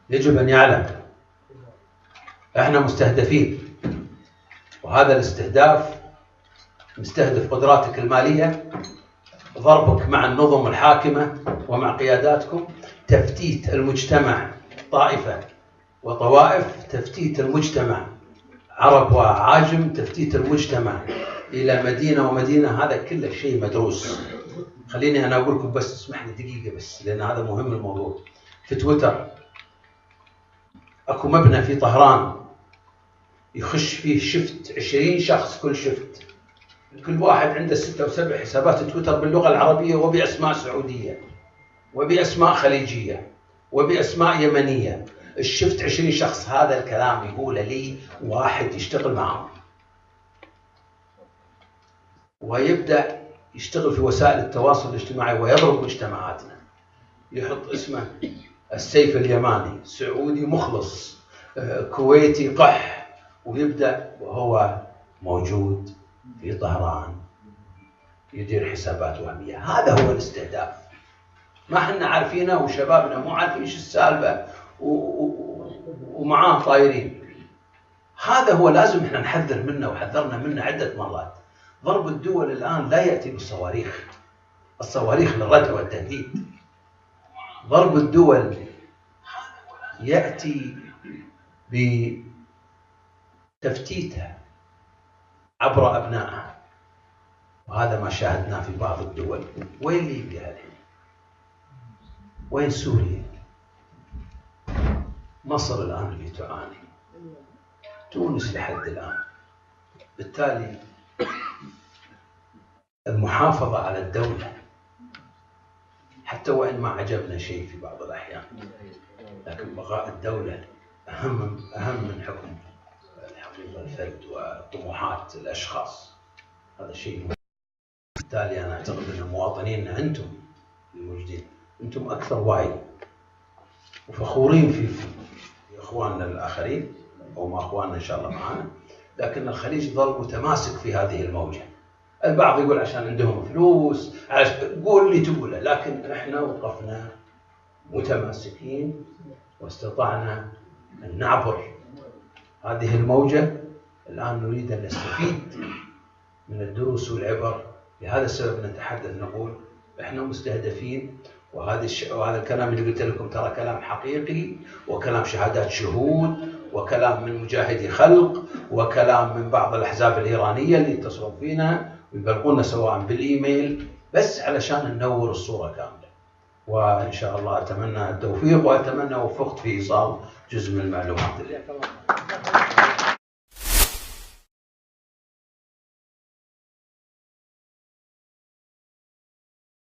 يجب أن يعلم احنا مستهدفين، وهذا الاستهداف مستهدف قدراتك المالية، ضربك مع النظم الحاكمة ومع قياداتكم، تفتيت المجتمع طائفة وطوائف، تفتيت المجتمع عرب وعاجم، تفتيت المجتمع إلى مدينة ومدينة. هذا كله شيء مدروس. خليني أنا أقول لكم بس، اسمح لي دقيقة بس لأن هذا مهم الموضوع. في تويتر أكو مبنى في طهران يخش فيه شفت 20 شخص، كل شفت كل واحد عنده 6 أو 7 حسابات تويتر باللغة العربية وبأسماء سعودية وبأسماء خليجية وبأسماء يمنية. الشفت 20 شخص. هذا الكلام يقوله لي واحد يشتغل معهم ويبدأ يشتغل في وسائل التواصل الاجتماعي ويضرب مجتمعاتنا، يحط اسمه السيف اليماني، سعودي مخلص، كويتي قح، ويبدأ وهو موجود في طهران يدير حسابات وهمية. هذا هو الاستهداف. ما احنا عارفينه وشبابنا مو عارفين ايش السالفة ومعاه طايرين. هذا هو لازم احنا نحذر منه، وحذرنا منه عدة مرات. ضرب الدول الآن لا يأتي بالصواريخ، الصواريخ للردع والتهديد. ضرب الدول يأتي بتفتيتها عبر أبنائها، وهذا ما شاهدناه في بعض الدول. وين ليبيا الحين؟ وين سوريا؟ مصر الآن اللي تعاني، تونس لحد الآن. بالتالي المحافظة على الدولة حتى وإن ما عجبنا شيء في بعض الأحيان، لكن بقاء الدولة أهم من حكم الحقيقة الفرد وطموحات الأشخاص. هذا شيء مهم. بالتالي أنا أعتقد أن مواطنينا أنتم الموجودين أنتم أكثر وعي وفخورين في إخواننا الآخرين أو ما إخواننا إن شاء الله معنا، لكن الخليج ظل متماسك في هذه الموجة. البعض يقول عشان عندهم فلوس، قول اللي تقوله، لكن احنا وقفنا متماسكين واستطعنا أن نعبر هذه الموجة. الآن نريد أن نستفيد من الدروس والعبر. لهذا السبب نتحدث نقول احنا مستهدفين، وهذا الكلام اللي قلت لكم ترى كلام حقيقي، وكلام شهادات شهود، وكلام من مجاهدي خلق، وكلام من بعض الأحزاب الإيرانية اللي يتصلون فينا ويبلغونا سواء بالإيميل، بس علشان ننور الصورة كاملة. وإن شاء الله أتمنى التوفيق، وأتمنى وفقت في إيصال جزء من المعلومات اللي